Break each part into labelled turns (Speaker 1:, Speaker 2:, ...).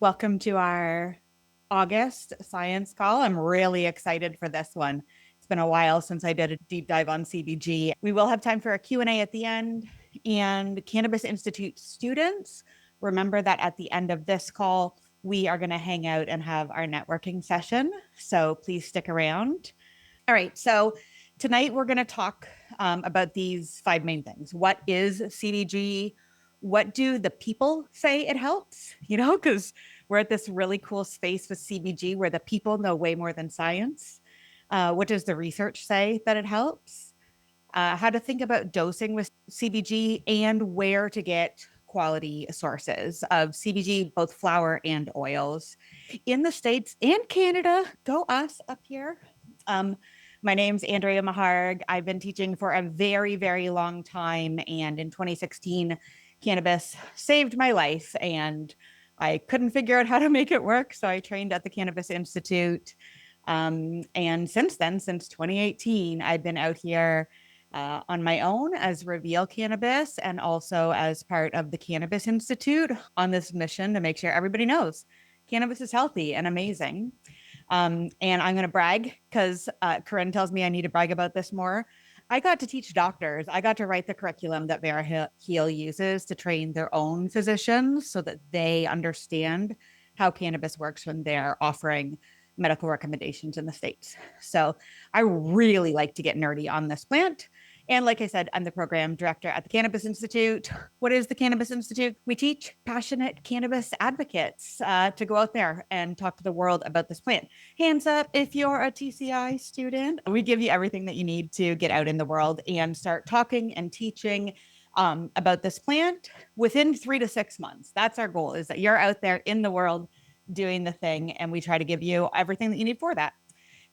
Speaker 1: Welcome to our August science call. I'm really excited for this one. It's been a while since I did a deep dive on CBG. We will have time for a Q&A at the end. And Cannabis Institute students, remember that at the end of this call, we are going to hang out and have our networking session. So please stick around. All right. So tonight we're going to talk about these 5 main things. What is CBG? What do the people say it helps? Because we're at this really cool space with CBG where the people know way more than science. What does the research say that it helps? How to think about dosing with CBG and where to get quality sources of CBG, both flower and oils in the States and Canada. Go us up here. My name's Andrea Maharg. I've been teaching for a very, very long time. And in 2016, cannabis saved my life and I couldn't figure out how to make it work. So I trained at the Cannabis Institute. And since then, since 2018, I've been out here on my own as Reveal Cannabis and also as part of the Cannabis Institute on this mission to make sure everybody knows cannabis is healthy and amazing. And I'm going to brag because Corinne tells me I need to brag about this more. I got to teach doctors. I got to write the curriculum that VeraHeal uses to train their own physicians so that they understand how cannabis works when they're offering medical recommendations in the States. So I really like to get nerdy on this plant. And like I said, I'm the program director at the Cannabis Institute. What is the Cannabis Institute? We teach passionate cannabis advocates to go out there and talk to the world about this plant. Hands up if you're a TCI student. We give you everything that you need to get out in the world and start talking and teaching about this plant within 3 to 6 months. That's our goal, is that you're out there in the world doing the thing, and we try to give you everything that you need for that.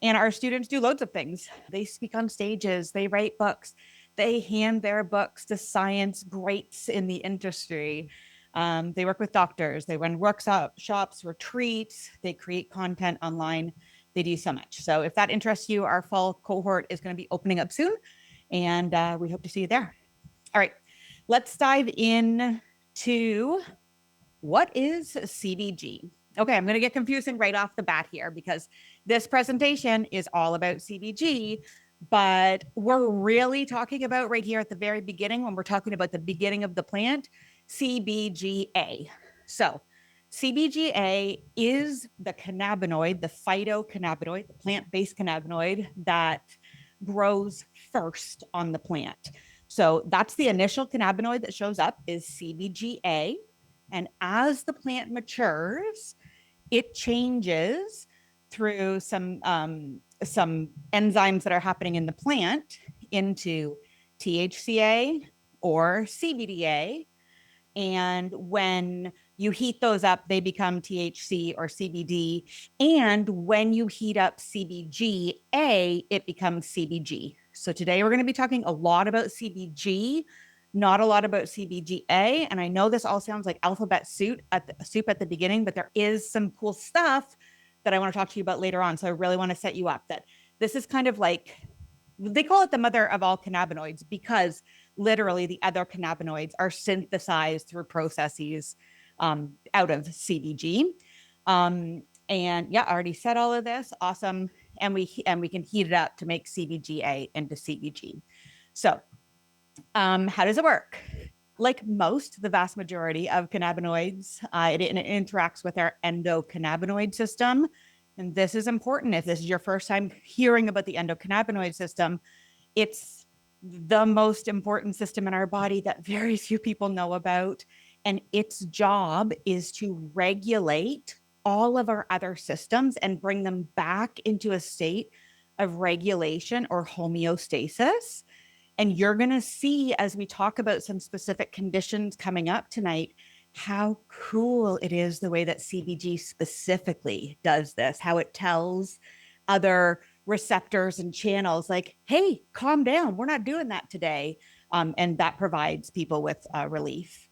Speaker 1: And our students do loads of things. They speak on stages, they write books, they hand their books to science greats in the industry. They work with doctors, they run workshops, retreats, they create content online. They do so much. So if that interests you, our fall cohort is going to be opening up soon, and we hope to see you there. All right, let's dive in to what is CBG. Okay, I'm going to get confusing right off the bat here because this presentation is all about CBG, but we're really talking about right here at the very beginning, when we're talking about the beginning of the plant, CBGA. So CBGA is the cannabinoid, the phytocannabinoid, the plant-based cannabinoid that grows first on the plant. So that's the initial cannabinoid that shows up, is CBGA. And as the plant matures, it changes through some enzymes that are happening in the plant into THCA or CBDA. And when you heat those up, they become THC or CBD. And when you heat up CBGA, it becomes CBG. So today we're going to be talking a lot about CBG, not a lot about CBGA. And I know this all sounds like alphabet soup at the beginning, but there is some cool stuff that I want to talk to you about later on. So I really want to set you up that this is kind of like, they call it the mother of all cannabinoids because literally the other cannabinoids are synthesized through processes out of CBG. And yeah, I already said all of this. Awesome. And we can heat it up to make CBGA into CBG. So how does it work? Like the vast majority of cannabinoids, it interacts with our endocannabinoid system. And this is important. If this is your first time hearing about the endocannabinoid system, it's the most important system in our body that very few people know about. And its job is to regulate all of our other systems and bring them back into a state of regulation or homeostasis. And you're going to see, as we talk about some specific conditions coming up tonight, how cool it is the way that CBG specifically does this, how it tells other receptors and channels like, hey, calm down, we're not doing that today. And that provides people with relief.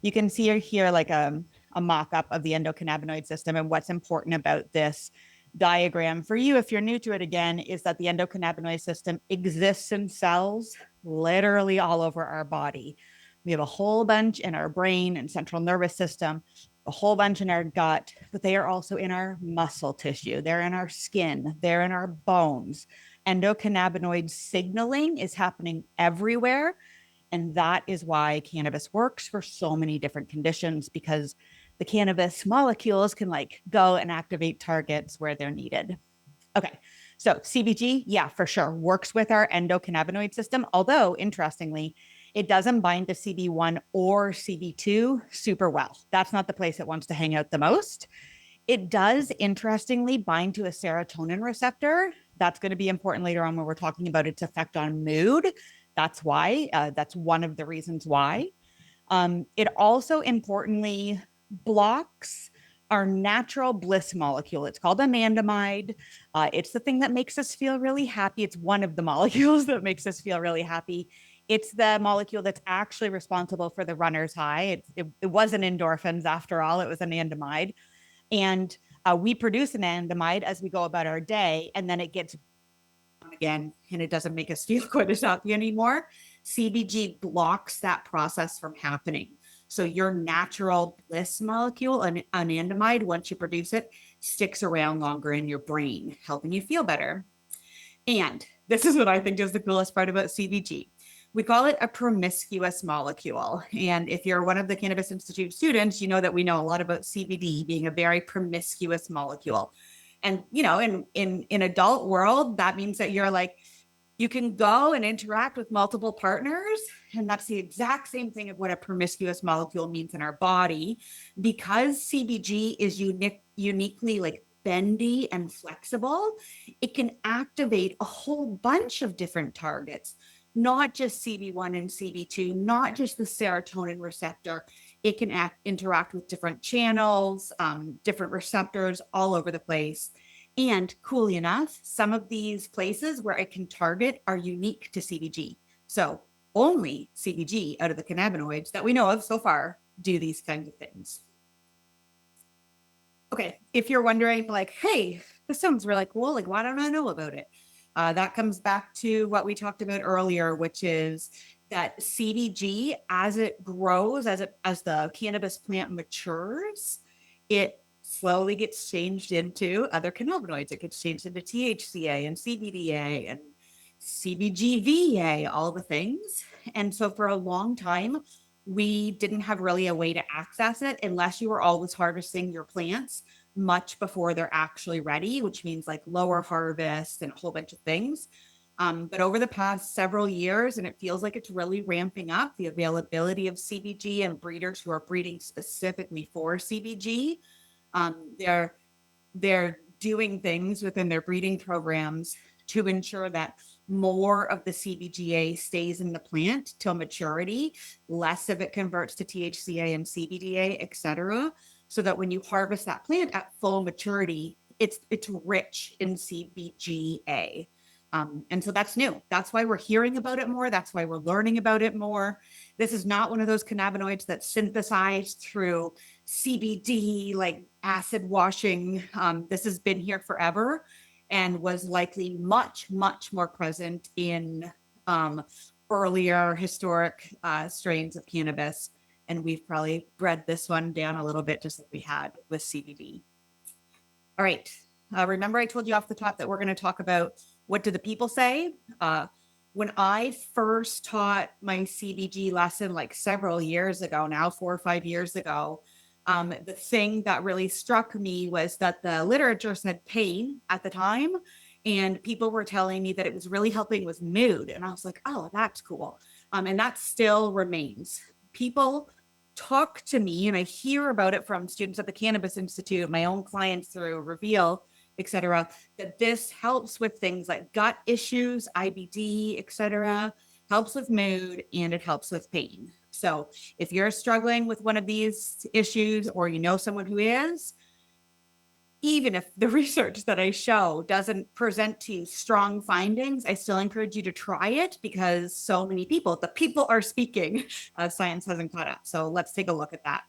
Speaker 1: You can see here like a mock-up of the endocannabinoid system. And what's important about this diagram for you, if you're new to it again, is that the endocannabinoid system exists in cells literally all over our body. We have a whole bunch in our brain and central nervous system, a whole bunch in our gut, but they are also in our muscle tissue. They're in our skin. They're in our bones. Endocannabinoid signaling is happening everywhere. And that is why cannabis works for so many different conditions, because the cannabis molecules can like go and activate targets where they're needed. Okay. So CBG, yeah, for sure, works with our endocannabinoid system. Although, interestingly, it doesn't bind to CB1 or CB2 super well. That's not the place it wants to hang out the most. It does, interestingly, bind to a serotonin receptor. That's going to be important later on when we're talking about its effect on mood. That's why. That's one of the reasons why. It also importantly blocks our natural bliss molecule. It's called anandamide. It's the thing that makes us feel really happy. It's one of the molecules that makes us feel really happy. It's the molecule that's actually responsible for the runner's high. It wasn't endorphins after all, it was anandamide. And we produce anandamide as we go about our day, and then it gets again, and it doesn't make us feel quite as happy anymore. CBG blocks that process from happening. So your natural bliss molecule, anandamide, once you produce it, sticks around longer in your brain, helping you feel better. And this is what I think is the coolest part about CBG. We call it a promiscuous molecule. And if you're one of the Cannabis Institute students, you know that we know a lot about CBD being a very promiscuous molecule. And, you know, in adult world, that means that you're like, you can go and interact with multiple partners. And that's the exact same thing of what a promiscuous molecule means in our body. Because CBG is uniquely like bendy and flexible, it can activate a whole bunch of different targets, not just CB1 and CB2, not just the serotonin receptor. It can interact with different channels, different receptors all over the place. And coolly enough, some of these places where it can target are unique to CBG. So only CBG out of the cannabinoids that we know of so far do these kinds of things. Okay, if you're wondering like, hey, this sounds really cool, like why don't I know about it? That comes back to what we talked about earlier, which is that CBG, as it grows, as the cannabis plant matures, it slowly gets changed into other cannabinoids. It gets changed into THCA and CBDA and CBGVA, all the things. And so for a long time, we didn't have really a way to access it unless you were always harvesting your plants much before they're actually ready, which means like lower harvest and a whole bunch of things. But over the past several years, and it feels like it's really ramping up, the availability of CBG and breeders who are breeding specifically for CBG. They're doing things within their breeding programs to ensure that more of the CBGA stays in the plant till maturity, less of it converts to THCA and CBDA, et cetera, so that when you harvest that plant at full maturity, it's rich in CBGA. And so that's new. That's why we're hearing about it more. That's why we're learning about it more. This is not one of those cannabinoids that's synthesized through CBD, like acid washing. This has been here forever and was likely much, much more present in earlier historic strains of cannabis. And we've probably bred this one down a little bit just like we had with CBD. All right. Remember I told you off the top that we're going to talk about what do the people say? When I first taught my CBG lesson like several years ago now, 4 or 5 years ago, the thing that really struck me was that the literature said pain at the time, and people were telling me that it was really helping with mood. And I was like, oh, that's cool. And that still remains. People talk to me, and I hear about it from students at the Cannabis Institute, my own clients through Reveal, et cetera, that this helps with things like gut issues, IBD, et cetera, helps with mood, and it helps with pain. So if you're struggling with one of these issues or you know someone who is, even if the research that I show doesn't present to you strong findings, I still encourage you to try it because so many people, the people are speaking, science hasn't caught up. So let's take a look at that.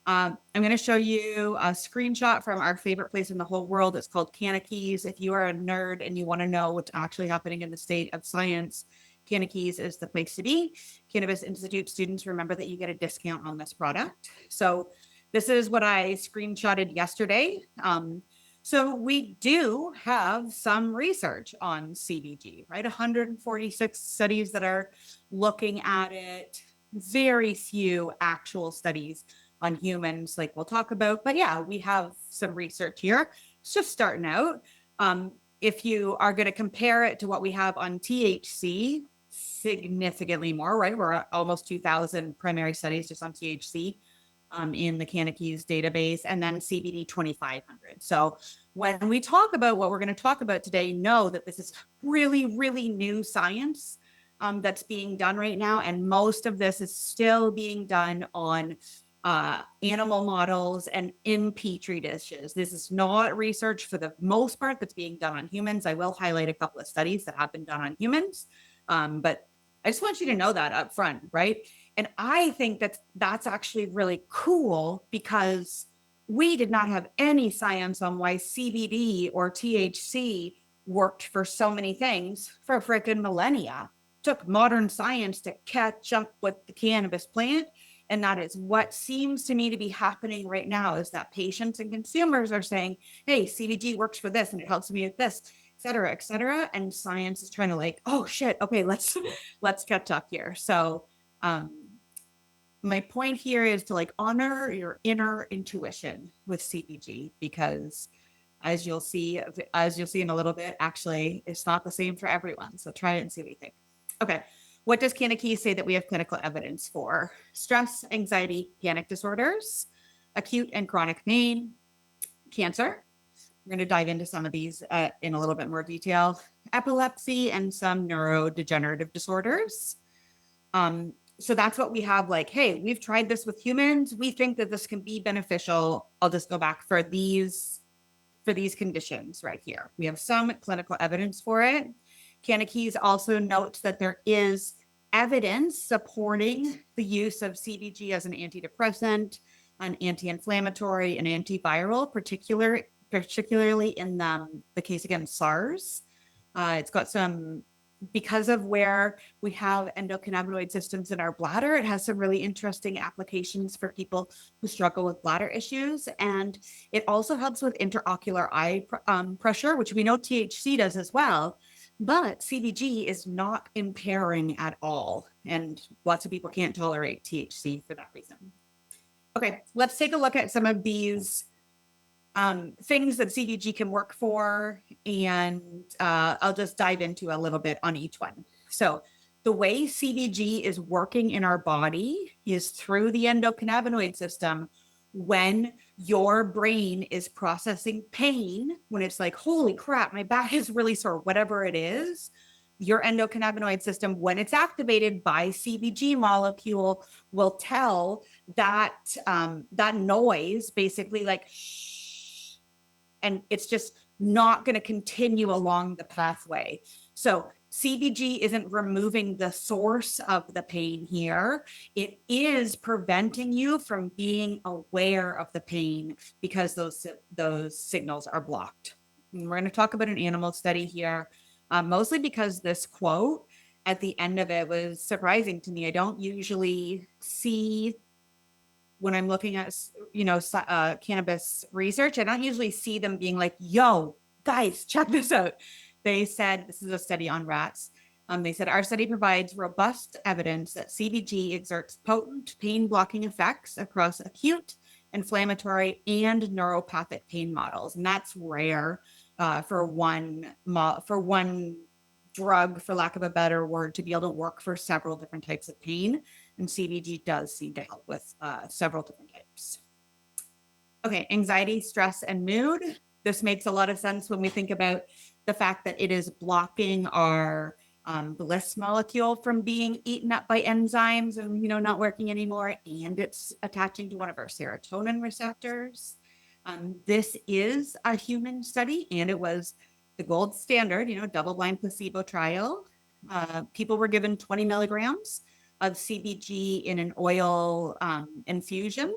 Speaker 1: I'm going to show you a screenshot from our favorite place in the whole world. It's called Cannakeys. If you are a nerd and you want to know what's actually happening in the state of science, Cannakeys is the place to be. Cannabis Institute students, remember that you get a discount on this product. So This is what I screenshotted yesterday. So we do have some research on CBG, right? 146 studies that are looking at it, very few actual studies on humans like we'll talk about. But yeah, we have some research here. It's just starting out. If you are going to compare it to what we have on THC, significantly more, right? We're at almost 2,000 primary studies just on THC in the Cannabis database, and then CBD 2,500. So when we talk about what we're going to talk about today, know that this is really, really new science that's being done right now. And most of this is still being done on animal models and in petri dishes. This is not research for the most part that's being done on humans. I will highlight a couple of studies that have been done on humans, but I just want you to know that up front, right? And I think that's actually really cool because we did not have any science on why CBD or THC worked for so many things for freaking millennia. Took modern science to catch up with the cannabis plant. And that is what seems to me to be happening right now, is that patients and consumers are saying, hey, CBG works for this and it helps me with this, et cetera, et cetera. And science is trying to like, oh shit, okay, let's catch up here. So my point here is to like honor your inner intuition with CBG, because as you'll see in a little bit, actually, it's not the same for everyone. So try it and see what you think. Okay. What does Cannabis say that we have clinical evidence for? Stress, anxiety, panic disorders, acute and chronic pain, cancer. We're going to dive into some of these in a little bit more detail. Epilepsy and some neurodegenerative disorders. So that's what we have, like, hey, we've tried this with humans. We think that this can be beneficial. I'll just go back for these conditions right here. We have some clinical evidence for it. Cannabis also notes that there is evidence supporting the use of CBG as an antidepressant, an anti-inflammatory, and antiviral, particularly in the case against SARS. It's got some, because of where we have endocannabinoid systems in our bladder, it has some really interesting applications for people who struggle with bladder issues. And it also helps with intraocular eye pressure, which we know THC does as well. But CBG is not impairing at all. And lots of people can't tolerate THC for that reason. Okay, let's take a look at some of these things that CBG can work for, and I'll just dive into a little bit on each one. So the way CBG is working in our body is through the endocannabinoid system. When your brain is processing pain, when it's like, holy crap, my back is really sore, whatever it is, your endocannabinoid system, when it's activated by CBG molecule, will tell that that noise basically like, shh, and it's just not going to continue along the pathway. So CBG isn't removing the source of the pain here. It is preventing you from being aware of the pain because those signals are blocked. And we're going to talk about an animal study here, mostly because this quote at the end of it was surprising to me. I don't usually see, when I'm looking at, cannabis research, I don't usually see them being like, yo, guys, check this out. They said, this is a study on rats. They said, our study provides robust evidence that CBG exerts potent pain blocking effects across acute, inflammatory, and neuropathic pain models. And that's rare for one drug, for lack of a better word, to be able to work for several different types of pain. And CBG does seem to help with several different types. Okay, anxiety, stress, and mood. This makes a lot of sense when we think about the fact that it is blocking our bliss molecule from being eaten up by enzymes and, not working anymore. And it's attaching to one of our serotonin receptors. This is a human study, and it was the gold standard, double-blind placebo trial. People were given 20 milligrams of CBG in an oil infusion.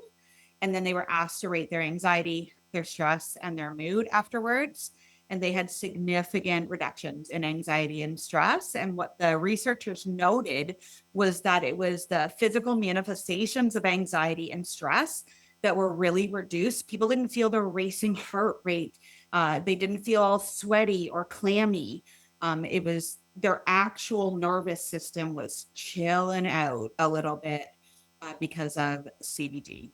Speaker 1: And then they were asked to rate their anxiety, their stress, and their mood afterwards. And they had significant reductions in anxiety and stress. And what the researchers noted was that it was the physical manifestations of anxiety and stress that were really reduced. People didn't feel their racing heart rate. They didn't feel all sweaty or clammy. It was their actual nervous system was chilling out a little bit because of CBD.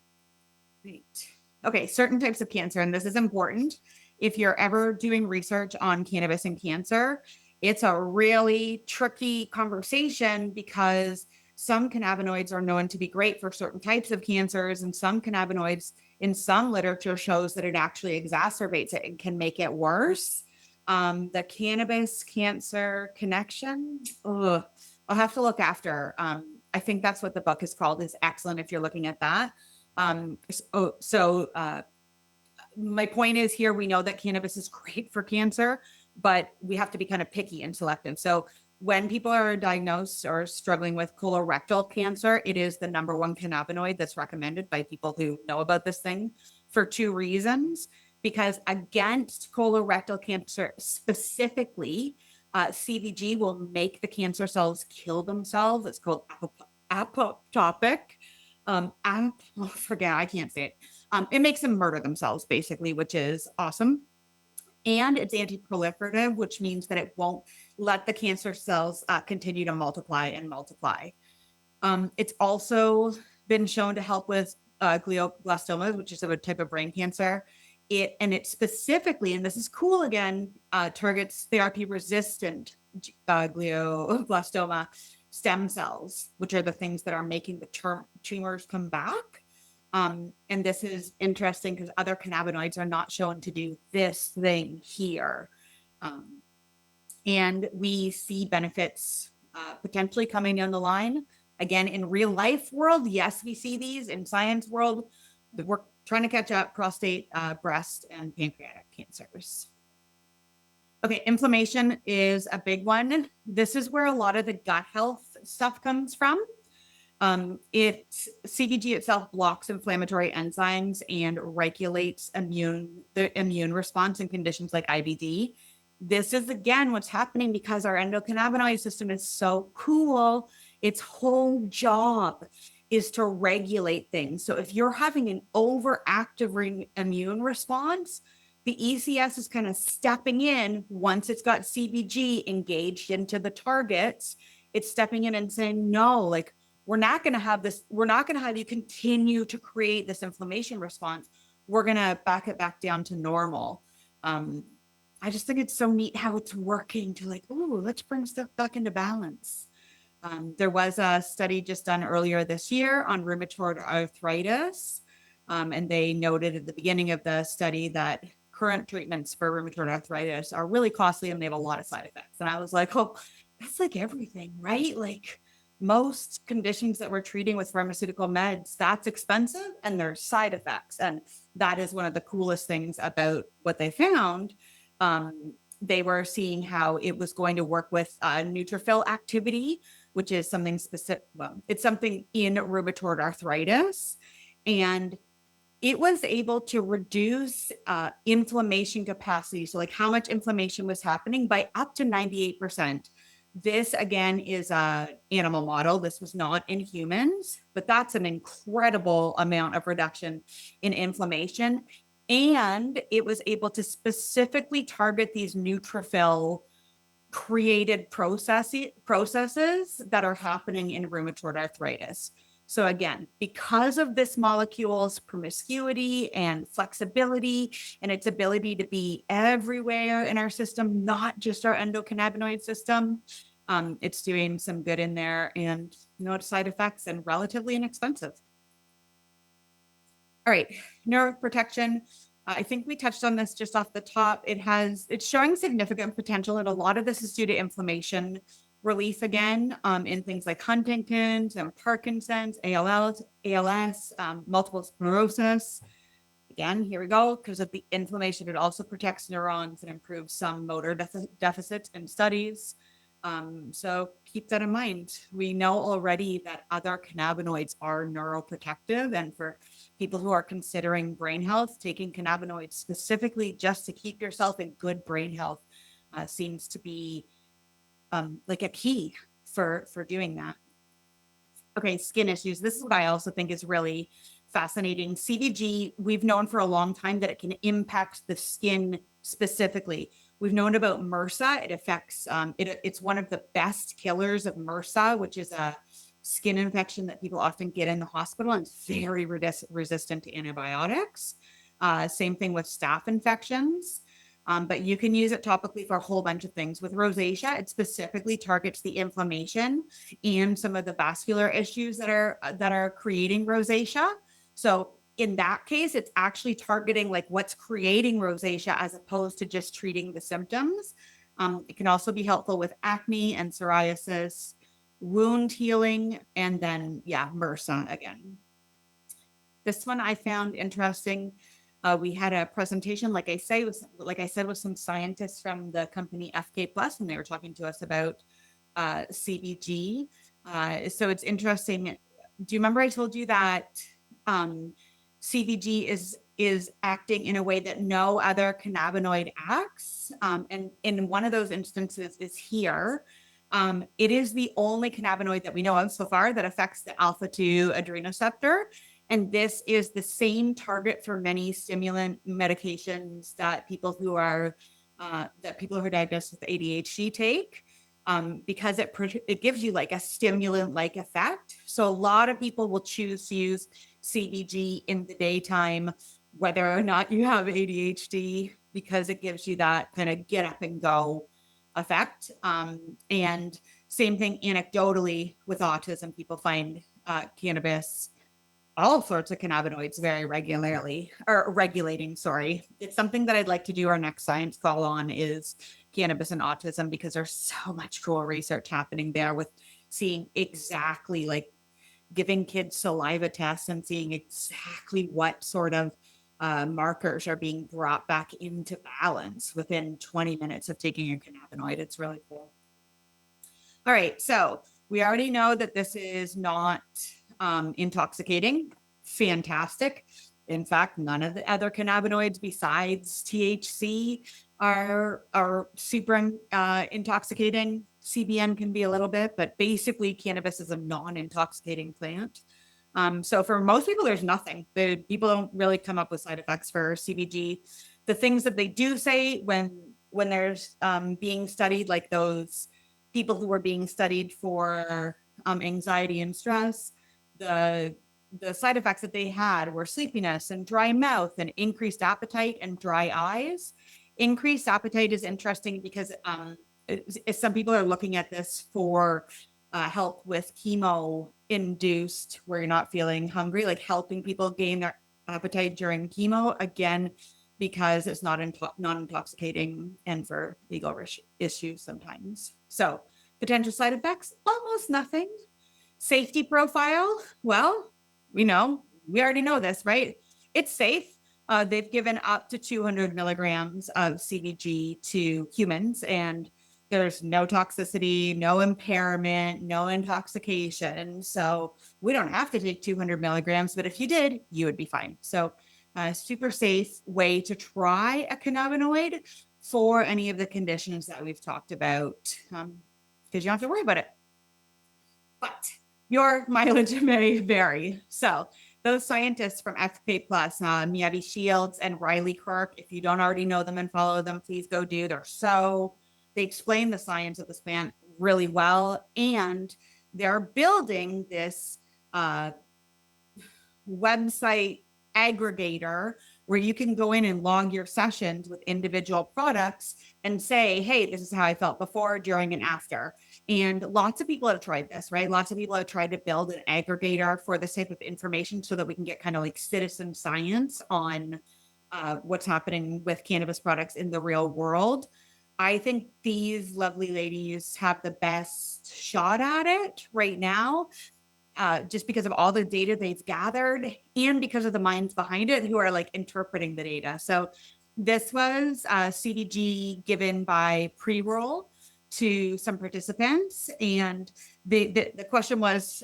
Speaker 1: Right. Okay, certain types of cancer, and this is important. If you're ever doing research on cannabis and cancer, it's a really tricky conversation because some cannabinoids are known to be great for certain types of cancers, and some cannabinoids in some literature shows that it actually exacerbates it and can make it worse. The cannabis cancer connection, ugh, I'll have to look after. I think that's what the book is called, is excellent if you're looking at that. My point is here, we know that cannabis is great for cancer, but we have to be kind of picky and selective. So when people are diagnosed or struggling with colorectal cancer, it is the number one cannabinoid that's recommended by people who know about this thing for two reasons. Because against colorectal cancer specifically, CBG will make the cancer cells kill themselves. It's called apoptotic. I forget, I can't say it. It makes them murder themselves, basically, which is awesome. And it's anti-proliferative, which means that it won't let the cancer cells continue to multiply and multiply. It's also been shown to help with glioblastoma, which is a type of brain cancer. It specifically, and this is cool again, targets therapy-resistant glioblastoma stem cells, which are the things that are making the tumors come back. And this is interesting because other cannabinoids are not shown to do this thing here. And we see benefits potentially coming down the line. Again, in real life world, yes, we see these. In science world, we're trying to catch up: prostate, breast, and pancreatic cancers. Okay, inflammation is a big one. This is where a lot of the gut health stuff comes from. CBG itself blocks inflammatory enzymes and regulates the immune response in conditions like IBD. This is again what's happening because our endocannabinoid system is so cool. Its whole job is to regulate things. So if you're having an overactive immune response, the ECS is kind of stepping in once it's got CBG engaged into the targets. It's stepping in and saying, no, like, we're not going to have this. We're not going to have you continue to create this inflammation response. We're going to back it back down to normal. I just think it's so neat how it's working to like, oh, let's bring stuff back into balance. There was a study just done earlier this year on rheumatoid arthritis. And they noted at the beginning of the study that current treatments for rheumatoid arthritis are really costly and they have a lot of side effects. And I was like, oh, that's like everything, right? Like, most conditions that we're treating with pharmaceutical meds, that's expensive and there's side effects. And that is one of the coolest things about what they found. They were seeing how it was going to work with neutrophil activity, which is something specific. Well, it's something in rheumatoid arthritis. And it was able to reduce inflammation capacity. So like how much inflammation was happening by up to 98%. This, again, is an animal model. This was not in humans, but that's an incredible amount of reduction in inflammation. And it was able to specifically target these neutrophil created processes that are happening in rheumatoid arthritis. So again, because of this molecule's promiscuity and flexibility and its ability to be everywhere in our system, not just our endocannabinoid system, it's doing some good in there and no side effects and relatively inexpensive. All right, neuroprotection. I think we touched on this just off the top. It's showing significant potential, and a lot of this is due to inflammation relief again, in things like Huntington's and Parkinson's, ALS, multiple sclerosis. Again, here we go. Because of the inflammation, it also protects neurons and improves some motor deficits in studies. So keep that in mind. We know already that other cannabinoids are neuroprotective, and for people who are considering brain health, taking cannabinoids specifically just to keep yourself in good brain health seems to be like a key for doing that. Okay, skin issues. This is what I also think is really fascinating. CBG, we've known for a long time that it can impact the skin specifically. We've known about MRSA. It affects, it's one of the best killers of MRSA, which is a skin infection that people often get in the hospital, and it's very resistant to antibiotics. Same thing with staph infections. But you can use it topically for a whole bunch of things. With rosacea, it specifically targets the inflammation and some of the vascular issues that are creating rosacea. So in that case, it's actually targeting like what's creating rosacea as opposed to just treating the symptoms. It can also be helpful with acne and psoriasis, wound healing, and then, MRSA again. This one I found interesting. We had a presentation, like I said, with some scientists from the company FK Plus, and they were talking to us about CBG. So it's interesting. Do you remember I told you that CBG is acting in a way that no other cannabinoid acts? And in one of those instances is here. It is the only cannabinoid that we know of so far that affects the alpha-2 adrenoceptor. And this is the same target for many stimulant medications that people who are diagnosed with ADHD take, because it gives you like a stimulant-like effect. So a lot of people will choose to use CBG in the daytime, whether or not you have ADHD, because it gives you that kind of get up and go effect. And same thing anecdotally with autism, people find cannabis, all sorts of cannabinoids very regularly, or regulating, sorry. It's something that I'd like to do our next science call on is cannabis and autism, because there's so much cool research happening there with seeing exactly like giving kids saliva tests and seeing exactly what sort of markers are being brought back into balance within 20 minutes of taking a cannabinoid. It's really cool. All right, so we already know that this is not intoxicating. Fantastic. In fact, none of the other cannabinoids besides THC are super intoxicating. CBN can be a little bit, but basically cannabis is a non-intoxicating plant. So for most people, there's nothing. People don't really come up with side effects for CBG. The things that they do say when there's being studied, like those people who were being studied for anxiety and stress, the side effects that they had were sleepiness and dry mouth and increased appetite and dry eyes. Increased appetite is interesting because some people are looking at this for help with chemo-induced, where you're not feeling hungry, like helping people gain their appetite during chemo, again, because it's not non-intoxicating and for legal issues sometimes. So potential side effects, almost nothing. Safety profile, well, we already know this, right? It's safe. They've given up to 200 milligrams of CBG to humans, and there's no toxicity, no impairment, no intoxication. So we don't have to take 200 milligrams, but if you did, you would be fine. So super safe way to try a cannabinoid for any of the conditions that we've talked about, because you don't have to worry about it. But your mileage may vary. So those scientists from FK Plus, Miyabi Shields and Riley Kirk, if you don't already know them and follow them, please go do. They explain the science of this plant really well, and they're building this website aggregator where you can go in and log your sessions with individual products and say, hey, this is how I felt before, during, and after. And lots of people have tried this, right? Lots of people have tried to build an aggregator for this type of information so that we can get kind of like citizen science on what's happening with cannabis products in the real world. I think these lovely ladies have the best shot at it right now, just because of all the data they've gathered and because of the minds behind it who are like interpreting the data. So this was CBG given by pre-roll to some participants. And the question was,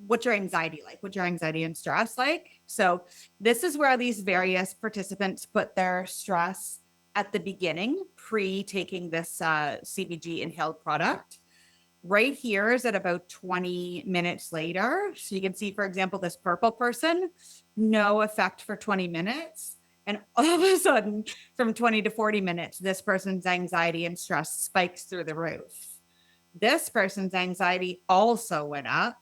Speaker 1: what's your anxiety like? What's your anxiety and stress like? So this is where these various participants put their stress at the beginning, pre-taking this CBG inhaled product. Right here is at about 20 minutes later. So you can see, for example, this purple person, no effect for 20 minutes. And all of a sudden, from 20 to 40 minutes, this person's anxiety and stress spikes through the roof. This person's anxiety also went up,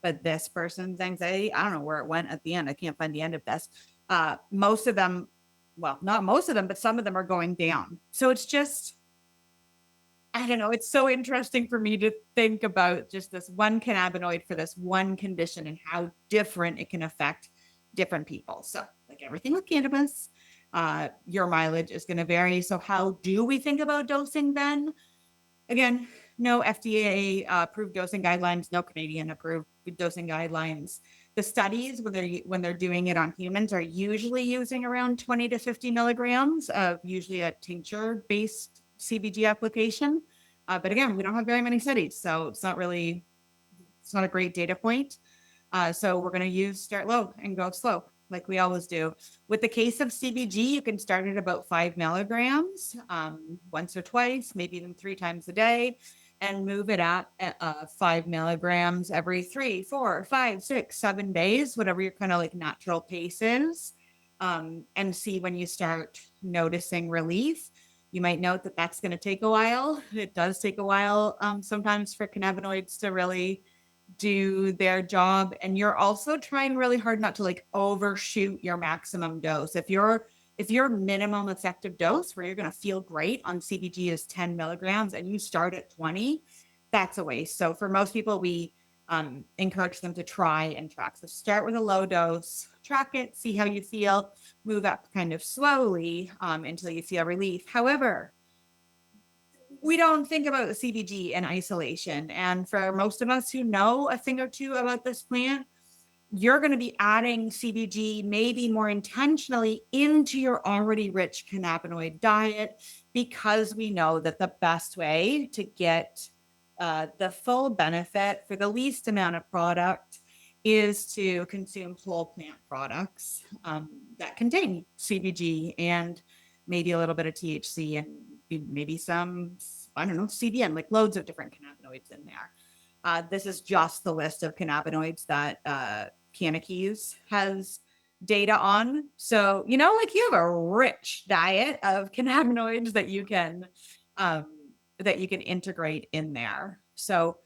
Speaker 1: but this person's anxiety, I don't know where it went at the end. I can't find the end of this. Most of them, well, not most of them, but some of them are going down. So it's just, I don't know. It's so interesting for me to think about just this one cannabinoid for this one condition and how different it can affect different people. So, like everything with cannabis, your mileage is going to vary. So, how do we think about dosing then? Again, no FDA approved dosing guidelines, no Canadian approved dosing guidelines. The studies, when they're doing it on humans, are usually using around 20 to 50 milligrams of usually a tincture-based CBG application. But again, we don't have very many studies, so it's not a great data point. So we're going to start low and go slow, like we always do. With the case of CBG, you can start at about 5 milligrams once or twice, maybe even 3 times a day, and move it up at 5 milligrams every 3, 4, 5, 6, 7 days, whatever your kind of like natural pace is, and see when you start noticing relief. You might note that that's going to take a while. It does take a while sometimes for cannabinoids to really do their job. And you're also trying really hard not to like overshoot your maximum dose. If your minimum effective dose where you're going to feel great on CBG is 10 milligrams and you start at 20, that's a waste. So for most people, we encourage them to try and track. So start with a low dose, track it, see how you feel, move up kind of slowly until you feel relief. However, we don't think about the CBG in isolation. And for most of us who know a thing or two about this plant, you're going to be adding CBG maybe more intentionally into your already rich cannabinoid diet, because we know that the best way to get the full benefit for the least amount of product is to consume whole plant products that contain CBG and maybe a little bit of THC and maybe some, I don't know, CBN, like loads of different cannabinoids in there. This is just the list of cannabinoids that Cannabis has data on. So, like you have a rich diet of cannabinoids that you can integrate in there. So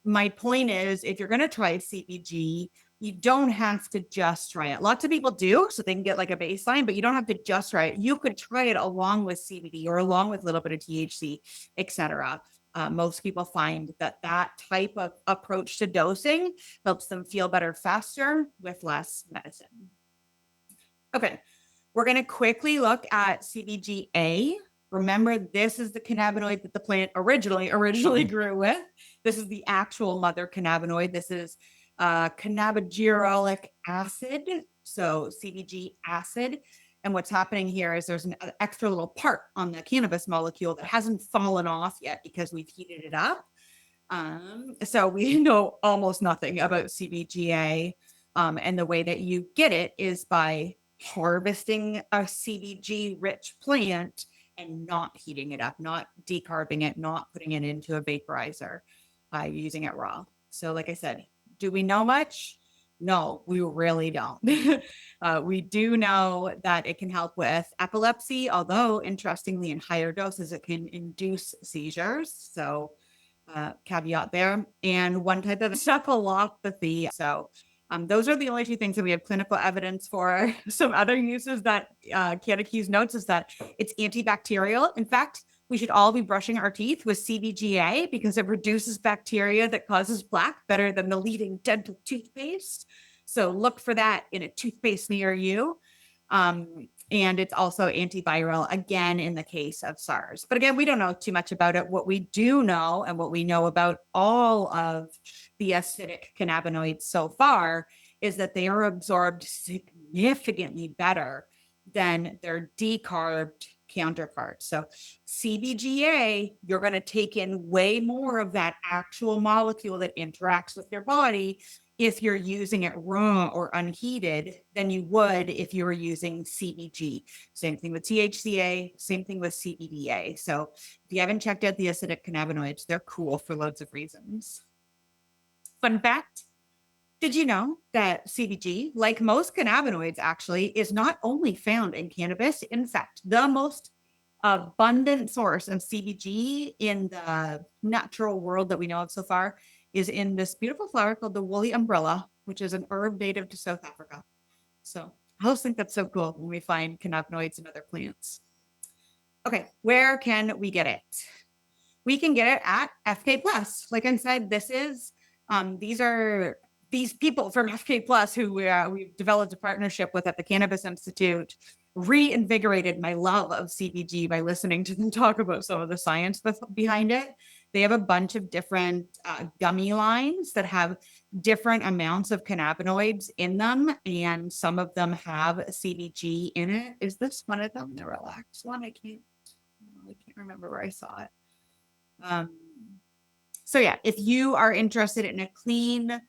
Speaker 1: my point is, if you're going to try CBG, you don't have to just try it. Lots of people do, so they can get like a baseline, but you don't have to just try it. You could try it along with CBD or along with a little bit of THC, etc. Most people find that type of approach to dosing helps them feel better faster with less medicine. Okay, we're going to quickly look at CBGA. Remember, this is the cannabinoid that the plant originally grew with. This is the actual mother cannabinoid. This is cannabigerolic acid, so CBG acid. And what's happening here is there's an extra little part on the cannabis molecule that hasn't fallen off yet because we've heated it up. So we know almost nothing about CBGA. And the way that you get it is by harvesting a CBG-rich plant and not heating it up, not decarbing it, not putting it into a vaporizer, using it raw. So like I said, do we know much? No, we really don't. We do know that it can help with epilepsy, although interestingly in higher doses, it can induce seizures. So caveat there. And one type of encephalopathy. So those are the only 2 things that we have clinical evidence for. Some other uses that Cannabis notes is that it's antibacterial. In fact, we should all be brushing our teeth with CBGA because it reduces bacteria that causes plaque better than the leading dental toothpaste. So look for that in a toothpaste near you. And it's also antiviral, again, in the case of SARS. But again, we don't know too much about it. What we do know, and what we know about all of the acidic cannabinoids so far, is that they are absorbed significantly better than their decarbed counterparts. So CBGA, you're going to take in way more of that actual molecule that interacts with your body if you're using it raw or unheated than you would if you were using CBG. Same thing with THCA, same thing with CBDA. So if you haven't checked out the acidic cannabinoids, they're cool for loads of reasons. Fun fact, did you know that CBG, like most cannabinoids actually, is not only found in cannabis? In fact, the most abundant source of CBG in the natural world that we know of so far is in this beautiful flower called the woolly umbrella, which is an herb native to South Africa. So I always think that's so cool when we find cannabinoids in other plants. Okay, where can we get it? We can get it at FK Plus. Like I said, these people from FK Plus who we've developed a partnership with at the Cannabis Institute reinvigorated my love of CBG by listening to them talk about some of the science that's behind it. They have a bunch of different gummy lines that have different amounts of cannabinoids in them, and some of them have CBG in it. Is this one of them? The relax one? I can't remember where I saw it. So yeah, if you are interested in a clean,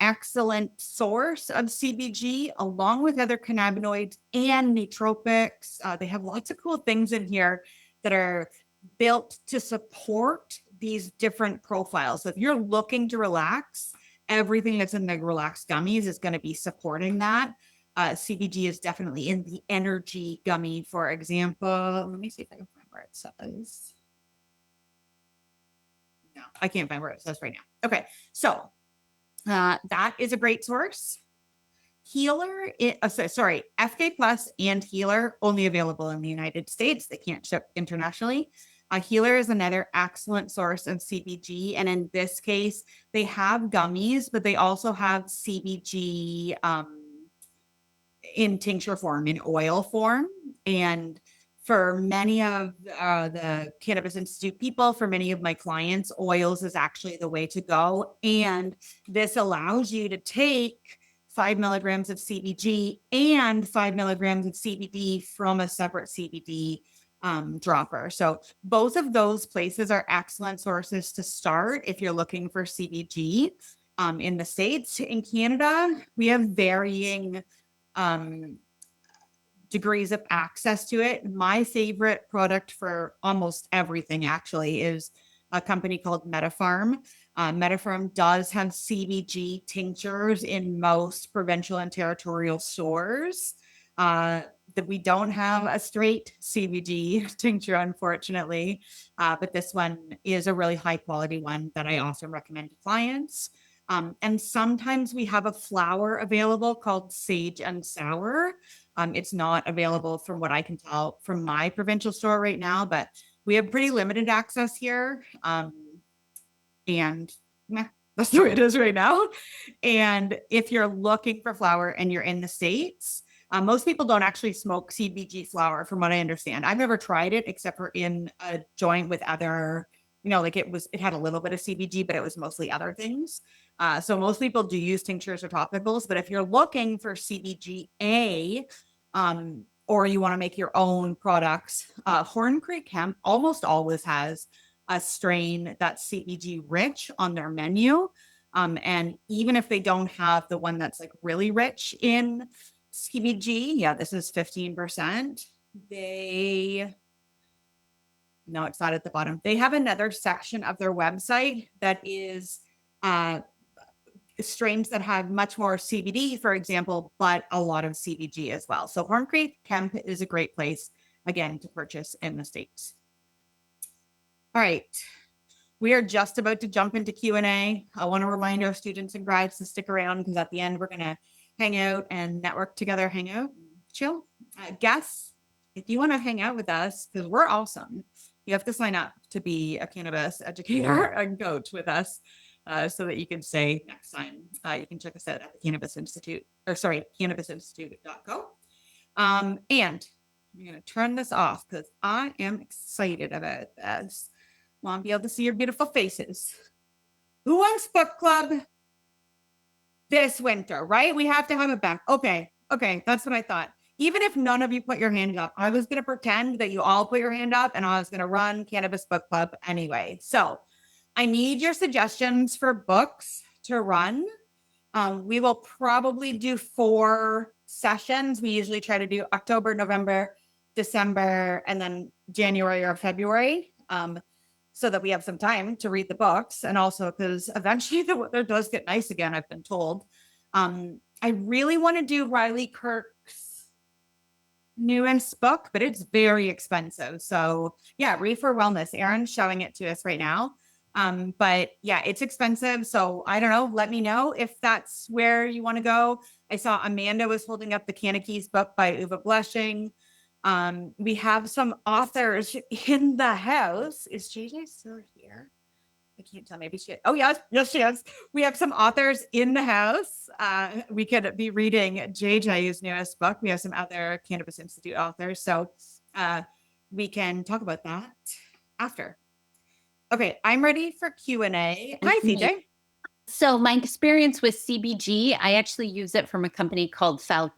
Speaker 1: excellent source of CBG along with other cannabinoids and nootropics, they have lots of cool things in here that are built to support these different profiles. So if you're looking to relax, everything that's in the relax gummies is going to be supporting that. CBG is definitely in the energy gummy, for example. Let me see if I can find where it says. No, I can't find where it says right now. Okay, so that is a great source. Healer, FK Plus and Healer only available in the United States. They can't ship internationally. Healer is another excellent source of CBG. And in this case, they have gummies, but they also have CBG in tincture form, in oil form. And for many of the Cannabis Institute people, for many of my clients, oils is actually the way to go. And this allows you to take 5 milligrams of CBG and 5 milligrams of CBD from a separate CBD dropper. So both of those places are excellent sources to start if you're looking for CBG. In the States, in Canada, we have varying degrees of access to it. My favorite product for almost everything actually is a company called MetaPharm. MetaPharm does have CBG tinctures in most provincial and territorial stores. That we don't have a straight CBG tincture, unfortunately, but this one is a really high quality one that I often recommend to clients. And sometimes we have a flower available called Sage and Sour. It's not available from what I can tell from my provincial store right now, but we have pretty limited access here. And that's the way it is right now. And if you're looking for flower and you're in the States, most people don't actually smoke CBG flower, from what I understand. I've never tried it except for in a joint with other, like it had a little bit of CBG, but it was mostly other things. So most people do use tinctures or topicals, but if you're looking for CBGA, or you want to make your own products, Horn Creek Hemp almost always has a strain that's CBG rich on their menu. And even if they don't have the one that's like really rich in CBG, yeah, this is 15%. No, it's not at the bottom. They have another section of their website that is strains that have much more CBD, for example, but a lot of CBG as well. So Horn Creek Hemp is a great place, again, to purchase in the States. All right. We are just about to jump into Q&A. I want to remind our students and grads to stick around because at the end, we're going to hang out and network together, hang out, chill. Guests, if you want to hang out with us, because we're awesome, you have to sign up to be a cannabis educator and coach with us so that you can stay next time. You can check us out at the Cannabis Institute, cannabisinstitute.co. And I'm going to turn this off because I am excited about this. I want to be able to see your beautiful faces. Who wants book club this winter, right? We have to have it back. Okay, that's what I thought. Even if none of you put your hand up, I was going to pretend that you all put your hand up and I was going to run Cannabis Book Club anyway. So I need your suggestions for books to run. We will probably do 4 sessions. We usually try to do October, November, December, and then January or February, so that we have some time to read the books. And also because eventually the weather does get nice again, I've been told. I really want to do Riley Kirk's newest book, but it's very expensive. So yeah, Reefer Wellness. Aaron's showing it to us right now. But yeah, it's expensive. So I don't know. Let me know if that's where you want to go. I saw Amanda was holding up the Kanakis book by Uwe Bleshing. We have some authors in the house. Is JJ still here? I can't tell. Maybe she is. Oh, yes. Yes, she is. We have some authors in the house. We could be reading JJ's newest book. We have some other Cannabis Institute authors. So we can talk about that after. Okay, I'm ready for Q&A. Hi, CJ.
Speaker 2: So my experience with CBG, I actually use it from a company called Falcana.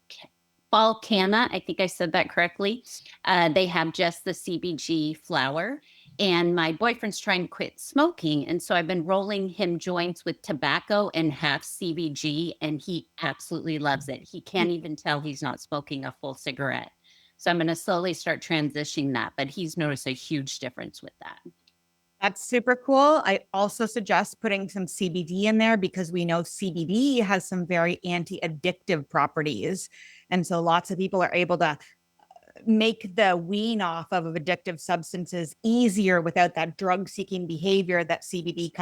Speaker 2: I think I said that correctly. They have just the CBG flower. And my boyfriend's trying to quit smoking. And so I've been rolling him joints with tobacco and half CBG, and he absolutely loves it. He can't even tell he's not smoking a full cigarette. So I'm going to slowly start transitioning that, but he's noticed a huge difference with that.
Speaker 1: That's super cool. I also suggest putting some CBD in there because we know CBD has some very anti-addictive properties. And so lots of people are able to make the wean off of addictive substances easier without that drug-seeking behavior that CBD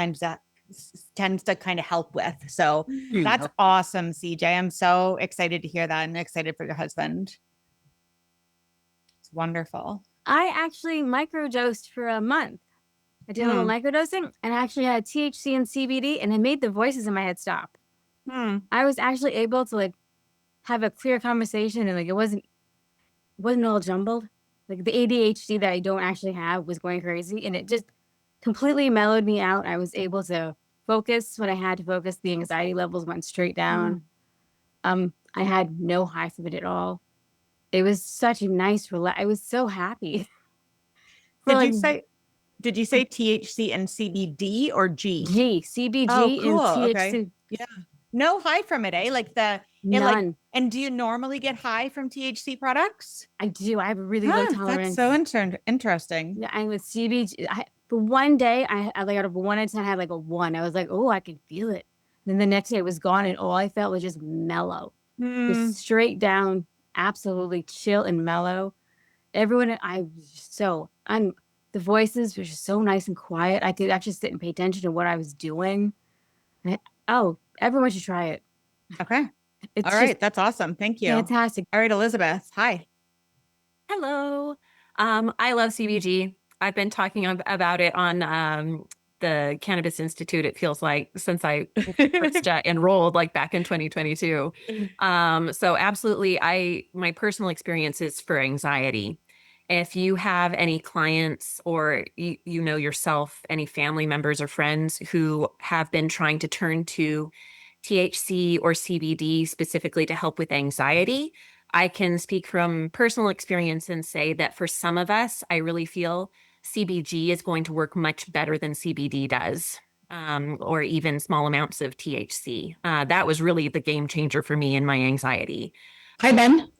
Speaker 1: tends to kind of help with. So that's awesome, CJ. I'm so excited to hear that and excited for your husband. It's wonderful.
Speaker 3: I actually microdosed for a month. I did a little microdosing, and I actually had THC and CBD, and it made the voices in my head stop. I was actually able to have a clear conversation, and it wasn't all jumbled. Like the ADHD that I don't actually have was going crazy, and it just completely mellowed me out. I was able to focus when I had to focus. The anxiety levels went straight down. I had no high from it at all. It was such a nice relax. I was so happy.
Speaker 1: Did you say THC and CBD or G?
Speaker 3: CBG
Speaker 1: cool.
Speaker 3: and THC.
Speaker 1: Okay. Yeah. No high from it, eh?
Speaker 3: None.
Speaker 1: And do you normally get high from THC products?
Speaker 3: I do. I have a really low tolerance.
Speaker 1: That's so interesting.
Speaker 3: Yeah, and with CBG, the one day I out of 1 out of 10, I had a 1. I was like, oh, I can feel it. Then the next day it was gone, and all I felt was just mellow. Just straight down, absolutely chill and mellow. The voices were just so nice and quiet. I could actually sit and pay attention to what I was doing. Everyone should try it.
Speaker 1: Okay. All right. That's awesome. Thank you.
Speaker 3: Fantastic.
Speaker 1: All right, Elizabeth. Hi.
Speaker 4: Hello. I love CBG. I've been talking about it on the Cannabis Institute, it feels like, since I first enrolled back in 2022. So absolutely, my personal experience is for anxiety. If you have any clients or you know yourself, any family members or friends who have been trying to turn to THC or CBD specifically to help with anxiety, I can speak from personal experience and say that for some of us, I really feel CBG is going to work much better than CBD does, or even small amounts of THC. That was really the game changer for me in my anxiety.
Speaker 1: Hi, Ben.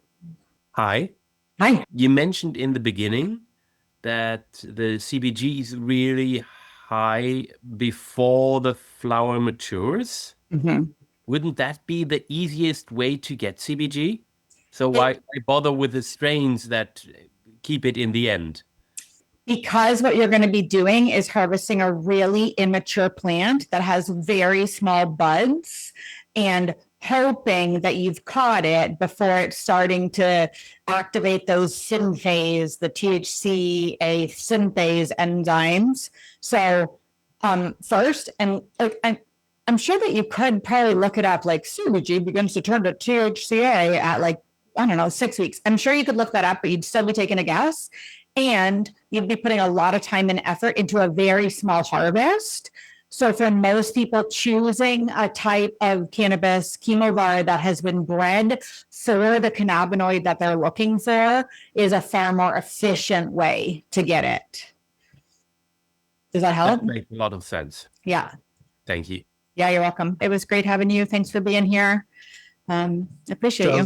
Speaker 5: Hi.
Speaker 1: Hi.
Speaker 5: You mentioned in the beginning that the CBG is really high before the flower matures. Wouldn't that be the easiest way to get CBG? So why bother with the strains that keep it in the end?
Speaker 1: Because what you're going to be doing is harvesting a really immature plant that has very small buds and hoping that you've caught it before it's starting to activate those synthase, the THCA synthase enzymes. So first, and I'm sure that you could probably look it up, CBG begins to turn to THCA at 6 weeks. I'm sure you could look that up, but you'd still be taking a guess. And you'd be putting a lot of time and effort into a very small harvest. So for most people, choosing a type of cannabis chemovar that has been bred for the cannabinoid that they're looking for is a far more efficient way to get it. Does that help?
Speaker 5: That makes a lot of sense.
Speaker 1: Yeah.
Speaker 5: Thank you.
Speaker 1: Yeah, you're welcome. It was great having you. Thanks for being here. Appreciate you.